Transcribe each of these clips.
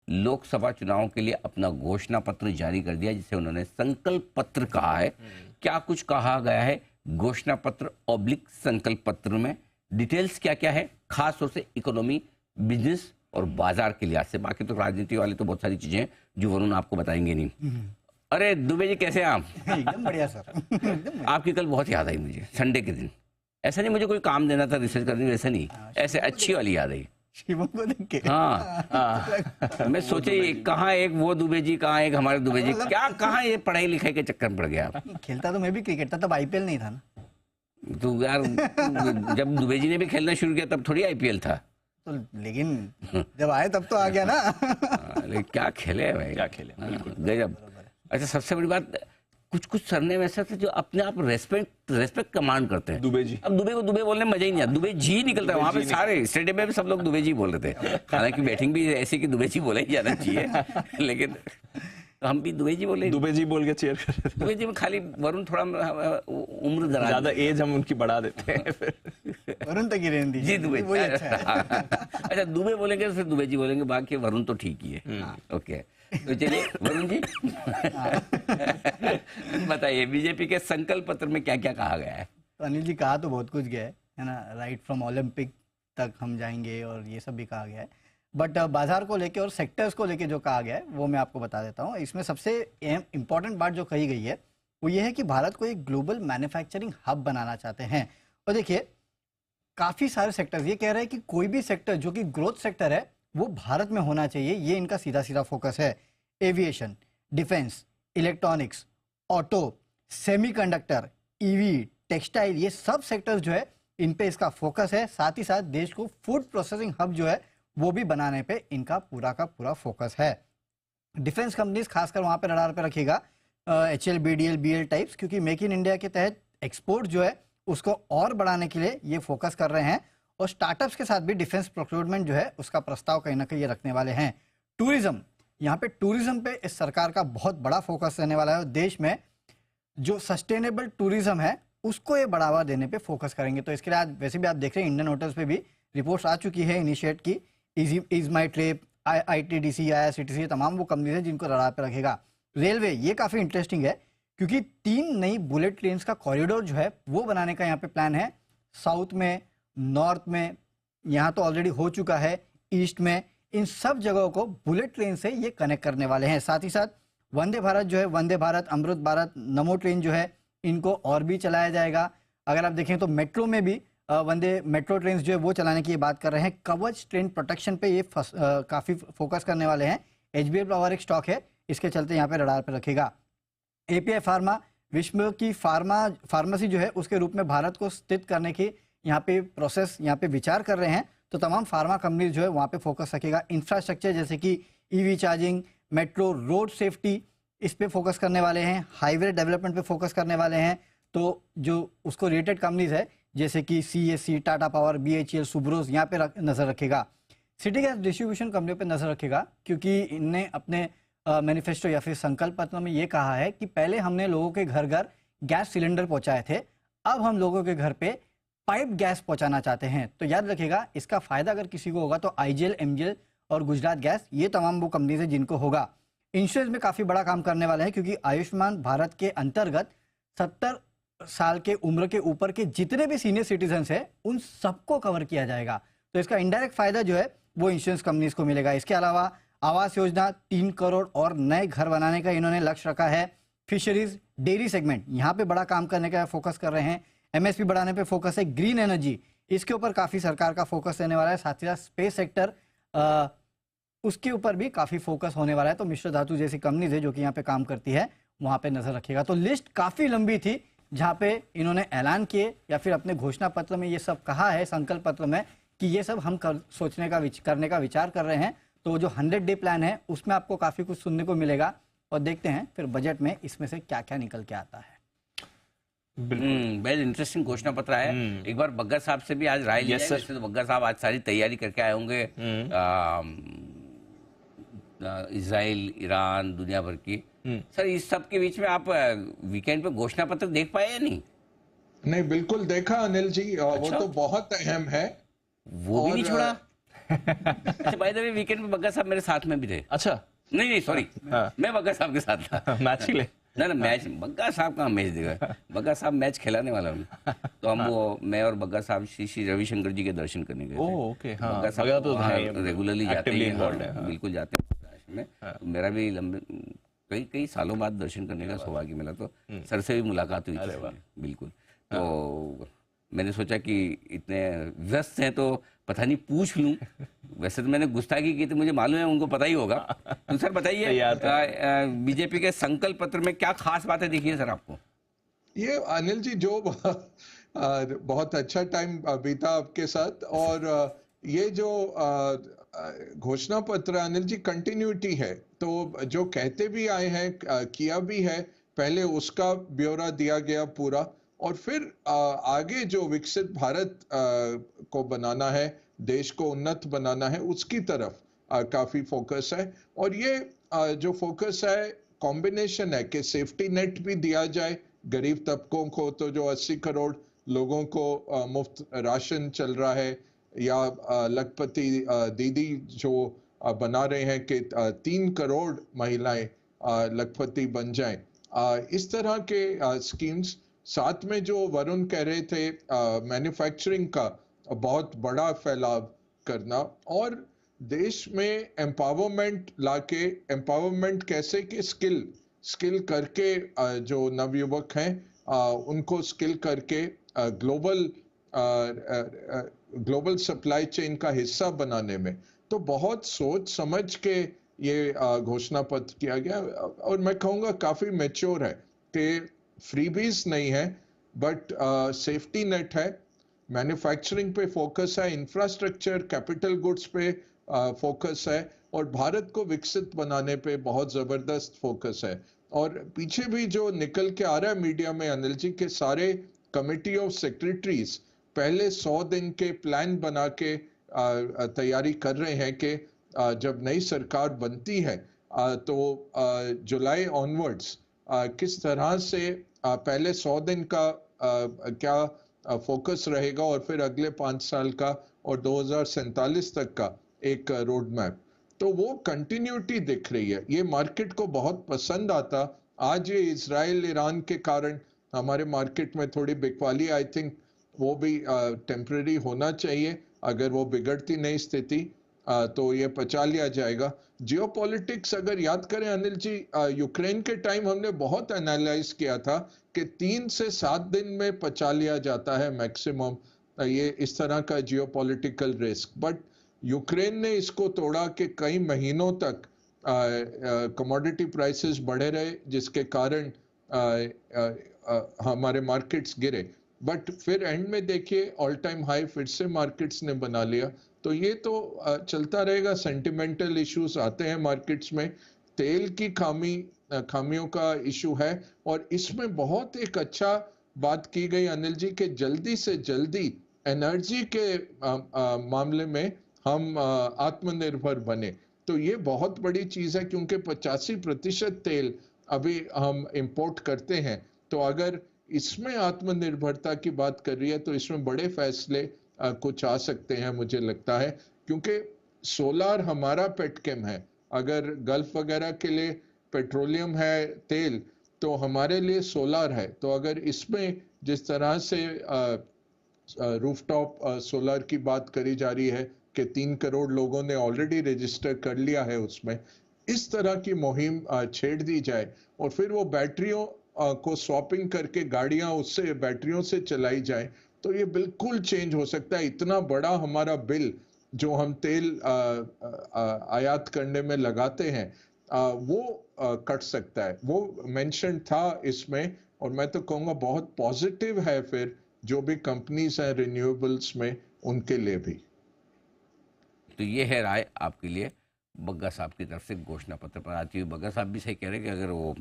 लोकसभा चुनाव के लिए अपना घोषणा पत्र जारी कर दिया, जिसे उन्होंने संकल्प पत्र कहा है। क्या कुछ कहा गया है घोषणा पत्र ऑब्लिक संकल्प पत्र में, डिटेल्स क्या क्या है, खास तौर से इकोनॉमी, बिजनेस और बाजार के लिहाज से। बाकी तो राजनीति वाले तो बहुत सारी चीजें हैं जो वरुण आपको बताएंगे नहीं। अरे दुबे जी, कैसे हैं आप? एकदम बढ़िया सर। आपकी कल बहुत याद आई मुझे, संडे के दिन। ऐसा नहीं मुझे कोई काम देना था रिसर्च करने में, ऐसा नहीं, ऐसे अच्छी वाली याद आई। शिवम को देख के हाँ, मैं सोचे कहाँ एक वो दुबे जी, कहाँ एक हमारे दुबे जी, क्या कहाँ ये पढ़ाई लिखाई के चक्कर में पड़ गया आप? खेलता तो मैं भी क्रिकेट था, तब आईपीएल नहीं था ना। तो यार जब दुबे जी ने भी खेलना शुरू किया तब थोड़ी आईपीएल था। तो लेकिन जब आए तब तो आ गया ना। लेकिन क्या खेले भाई, क्या खेले, गजब। अच्छा, सबसे बड़ी बात, कुछ कुछ सरनेम ऐसे थे जो अपने आप रेस्पेक्ट कमांड करते हैं। दुबे जी, अब दुबे को दुबे बोलने में मजा ही नहीं आता, दुबे जी निकलता है। वहां पे सारे स्टेडियम में भी सब लोग दुबे जी बोल रहे थे। हालांकि बैटिंग भी ऐसी कि दुबे जी बोला ही जाना चाहिए, लेकिन हम भी दुबे जी बोले, दुबे जी बोल के चेयर कर। दुबे जी में खाली वरुण थोड़ा उम्र दराज, ज्यादा एज हम उनकी बढ़ा देते हैं। वरुण तक ही रहने दीजिए जी, दुबे। वही अच्छा है। अच्छा, दुबे बोलेंगे फिर दुबे जी बोलेंगे, बाकी वरुण तो ठीक ही है। ओके, तो चलिए वरुण जी बताइए, बीजेपी के संकल्प पत्र में क्या क्या कहा गया है? तो अनिल जी, कहा तो बहुत कुछ गया है ना, राइट फ्रॉम ओलंपिक तक हम जाएंगे और ये सब भी कहा गया है। बट बाजार को लेके और सेक्टर्स को लेके जो कहा गया है वो मैं आपको बता देता हूँ। इसमें सबसे इम्पोर्टेंट बात जो कही गई है वो ये है कि भारत को एक ग्लोबल मैन्युफैक्चरिंग हब बनाना चाहते हैं। और देखिए, काफ़ी सारे सेक्टर्स ये कह रहे हैं कि कोई भी सेक्टर जो कि ग्रोथ सेक्टर है वो भारत में होना चाहिए, ये इनका सीधा सीधा फोकस है। Aviation, defence, electronics, auto, semiconductor, EV, textile, ये सब सेक्टर्स जो है इन पे इसका फोकस है। साथ ही साथ देश को फूड प्रोसेसिंग हब जो है वो भी बनाने पे इनका पूरा का पूरा फोकस है। डिफेंस कंपनीज खासकर वहां पे रडार पे रखेगा, HL, BDL, BL टाइप्स, क्योंकि मेक इन इंडिया के तहत एक्सपोर्ट जो है उसको और बढ़ाने के लिए ये फोकस कर रहे हैं। और स्टार्टअप्स के साथ भी डिफेंस प्रोक्योरमेंट जो है उसका प्रस्ताव कहीं ना कहीं ये रखने वाले हैं। टूरिज्म, यहाँ पे टूरिज्म पे इस सरकार का बहुत बड़ा फोकस रहने वाला है। और देश में जो सस्टेनेबल टूरिज्म है उसको ये बढ़ावा देने पे फोकस करेंगे। तो इसके लिए आज वैसे भी आप देख रहे हैं इंडियन होटल्स पे भी रिपोर्ट्स आ चुकी है इनिशिएट की, is my trip, ITDC, IRCTC, तमाम वो कंपनीज है जिनको रडार पे रखेगा। रेलवे, ये काफ़ी इंटरेस्टिंग है क्योंकि 3 नई बुलेट ट्रेन्स का कॉरिडोर जो है वो बनाने का यहाँ पे प्लान है। साउथ में, नॉर्थ में, यहाँ तो ऑलरेडी हो चुका है, ईस्ट में, इन सब जगहों को बुलेट ट्रेन से ये कनेक्ट करने वाले हैं। साथ ही साथ वंदे भारत जो है, वंदे भारत, अमृत भारत, नमो ट्रेन जो है, इनको और भी चलाया जाएगा। अगर आप देखें तो मेट्रो में भी वंदे मेट्रो ट्रेन जो है वो चलाने की ये बात कर रहे हैं। कवच ट्रेन प्रोटेक्शन पे ये काफ़ी फोकस करने वाले हैं। HBL पावर एक स्टॉक है, इसके चलते यहाँ पे रडार पे रखेगा। API फार्मा, विश्व की फार्मेसी जो है उसके रूप में भारत को स्थित करने की यहाँ पे प्रोसेस, यहाँ पे विचार कर रहे हैं। तो तमाम फार्मा कंपनीज जो है वहाँ पे फोकस रखेगा। इंफ्रास्ट्रक्चर जैसे कि EV charging, metro, road safety, इस पे फोकस करने वाले हैं। हाईवे डेवलपमेंट पे फोकस करने वाले हैं। तो जो उसको रिलेटेड कंपनीज है जैसे कि CSC, Tata power, BHEL, Subros, यहाँ पे नज़र रखेगा। सिटी गैस डिस्ट्रीब्यूशन कंपनियों पे नज़र रखेगा क्योंकि इनने अपने मैनिफेस्टो या फिर संकल्प पत्र में ये कहा है कि पहले हमने लोगों के घर घर गैस सिलेंडर पहुंचाए थे, अब हम लोगों के घर पे पाइप गैस पहुंचाना चाहते हैं। तो याद रखिएगा, इसका फायदा अगर किसी को होगा तो IGL, MGL और गुजरात गैस, ये तमाम वो कंपनीज है जिनको होगा। इंश्योरेंस में काफ़ी बड़ा काम करने वाले हैं क्योंकि आयुष्मान भारत के अंतर्गत 70 साल के उम्र के ऊपर के जितने भी सीनियर सिटीजन हैं उन सबको कवर किया जाएगा। तो इसका इनडायरेक्ट फायदा जो है वो इंश्योरेंस कंपनीज को मिलेगा। इसके अलावा आवास योजना, 3 करोड़ और नए घर बनाने का इन्होंने लक्ष्य रखा है। फिशरीज, डेयरी सेगमेंट, यहाँ पे बड़ा काम करने का फोकस कर रहे हैं। MSP बढ़ाने पे फोकस है। ग्रीन एनर्जी, इसके ऊपर काफ़ी सरकार का फोकस रहने वाला है। साथ ही साथ स्पेस सेक्टर, उसके ऊपर भी काफ़ी फोकस होने वाला है। तो मिश्र धातु जैसी कंपनीज है जो कि यहाँ पे काम करती है, वहाँ पे नजर रखिएगा। तो लिस्ट काफ़ी लंबी थी जहाँ पे इन्होंने ऐलान किए या फिर अपने घोषणा पत्र में ये सब कहा है, संकल्प पत्र में, कि ये सब हम करने का विचार कर रहे हैं। तो जो 100 डे प्लान है उसमें आपको काफ़ी कुछ सुनने को मिलेगा। और देखते हैं फिर बजट में इसमें से क्या क्या निकल के आता है। वेरी इंटरेस्टिंग घोषणा पत्र है। एक बार बग्गा साहब से भी आज राय ली जाए। तो बग्गा साहब आज सारी तैयारी करके आए होंगे, इजराइल, ईरान, दुनिया भर की। सर, इस सब के बीच में आप वीकेंड पे घोषणा पत्र देख पाए या नहीं? नहीं, बिल्कुल देखा अनिल जी। अच्छा? वो तो बहुत अहम है। वो भी नहीं छोड़ा। अच्छा, बाय द वे वीकेंड में बग्गा साहब मेरे साथ में भी थे। अच्छा, नहीं नहीं सॉरी, मैं बग्गा साहब के साथ था। मैच ही ले। ना मैच बग्गा साहब कहाँ मैच देगा, बग्गा साहब मैच खिलाने वाला हूँ। तो हम वो मैं और बग्गा साहब श्री रविशंकर जी के दर्शन करने गए थे। ओह ओके, हाँ, बग्गा बग्गा साहब तो तो रेगुलरली जाते actively हैं, involved है, हाँ, हाँ। बिल्कुल जाते हैं आश्रम में। तो मेरा भी लंबे कई कई सालों बाद दर्शन करने का सौभाग्य मिला, तो सर से भी मुलाकात हुई थी मेरी, बिल्कुल। तो मैंने सोचा कि इतने व्यस्त हैं तो पता नहीं पूछ लूं। वैसे तो मैंने गुस्ताखी की थी, मुझे मालूम है उनको पता ही होगा। तो सर बताइए, बीजेपी के संकल्प पत्र में क्या खास बातें दिखी है सर आपको? ये अनिल जी जो बहुत अच्छा टाइम बीता आपके साथ, और ये जो घोषणा पत्र अनिल जी कंटिन्यूटी है, तो जो कहते भी आए हैं किया भी है, पहले उसका ब्यौरा दिया गया पूरा, और फिर आगे जो विकसित भारत को बनाना है, देश को उन्नत बनाना है, उसकी तरफ काफी फोकस है। और ये जो फोकस है कॉम्बिनेशन है कि सेफ्टी नेट भी दिया जाए गरीब तबकों को, तो जो 80 करोड़ लोगों को मुफ्त राशन चल रहा है, या लखपति दीदी जो बना रहे हैं कि 3 करोड़ महिलाएं लखपति बन जाएं, इस तरह के स्कीम्स। साथ में जो वरुण कह रहे थे मैन्युफैक्चरिंग का बहुत बड़ा फैलाव करना, और देश में एम्पावरमेंट लाके, एम्पावरमेंट कैसे कि स्किल करके जो नवयुवक हैं उनको स्किल करके ग्लोबल सप्लाई चेन का हिस्सा बनाने में, तो बहुत सोच समझ के ये घोषणा पत्र किया गया। और मैं कहूँगा काफी मैच्योर है कि फ्रीबीज नहीं है, बट सेफ्टी नेट है, मैन्युफैक्चरिंग पे फोकस है, इंफ्रास्ट्रक्चर कैपिटल गुड्स पे फोकस है, और भारत को विकसित बनाने पे बहुत जबरदस्त फोकस है। और पीछे भी जो निकल के आ रहा है मीडिया में अनिल जी के, सारे कमिटी ऑफ सेक्रेटरीज पहले 100 दिन के प्लान बना के तैयारी कर रहे हैं कि जब नई सरकार बनती है तो जुलाई ऑनवर्ड्स किस तरह से पहले 100 दिन का क्या फोकस रहेगा, और फिर अगले 5 साल का और 2047 तक का एक रोड मैप। तो वो कंटिन्यूटी दिख रही है, ये मार्केट को बहुत पसंद आता। आज ये इजराइल ईरान के कारण हमारे मार्केट में थोड़ी बिकवाली, आई थिंक वो भी टेम्पररी होना चाहिए। अगर वो बिगड़ती नहीं स्थिति तो ये पचा लिया जाएगा। जियोपॉलिटिक्स अगर याद करें अनिल जी, यूक्रेन के टाइम हमने बहुत एनालाइज किया था कि 3 से 7 दिन में पचा लिया जाता है मैक्सिमम, ये इस तरह का जियोपॉलिटिकल रिस्क। बट यूक्रेन ने इसको तोड़ा कि कई महीनों तक कमोडिटी प्राइसेस बढ़े रहे, जिसके कारण हमारे मार्केट्स गिरे। बट फिर एंड में देखिए ऑल टाइम हाई फिर से मार्केट्स ने बना लिया। तो ये तो चलता रहेगा, सेंटिमेंटल इश्यूज आते हैं मार्केट्स में, तेल की खामियों का इशू है। और इसमें बहुत एक अच्छा बात की गई अनिल जी के जल्दी से जल्दी एनर्जी के मामले में हम आत्मनिर्भर बने। तो ये बहुत बड़ी चीज है, क्योंकि 85% तेल अभी हम इंपोर्ट करते हैं। तो अगर इसमें आत्मनिर्भरता की बात कर रही है तो इसमें बड़े फैसले कुछ आ सकते हैं मुझे लगता है, क्योंकि सोलार हमारा पेटकेम है। अगर गल्फ वगैरह के लिए पेट्रोलियम है तेल, तो हमारे लिए सोलार है। तो अगर इसमें जिस तरह से रूफटॉप सोलर की बात करी जा रही है कि 3 करोड़ लोगों ने ऑलरेडी रजिस्टर कर लिया है, उसमें इस तरह की मुहिम छेड़ दी जाए, और फिर वो बैटरियों को स्वैपिंग करके गाड़ियां उससे बैटरियों से चलाई जाए, तो ये बिल्कुल चेंज हो सकता है। इतना बड़ा हमारा बिल जो हम तेल आयात करने में लगाते हैं वो कट सकता है। वो मेंशन था इसमें, और मैं तो कहूँगा बहुत पॉजिटिव है फिर जो भी कंपनीज हैं रिन्यूएबल्स में, उनके लिए भी। तो ये है राय आपके लिए बग्गा साहब की तरफ से घोषणा पत्र पर आती हुई। बग्गा साहब भी सही कह रहे हैं कि अगर वो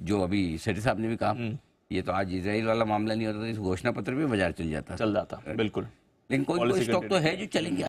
जो अभी सेठी साहब ने भी कहा, ये तो आज इजराइल वाला मामला नहीं होता तो इस घोषणा पत्र भी बाजार चल जाता, बिल्कुल। लेकिन कोई स्टॉक तो है जो चलेंगे।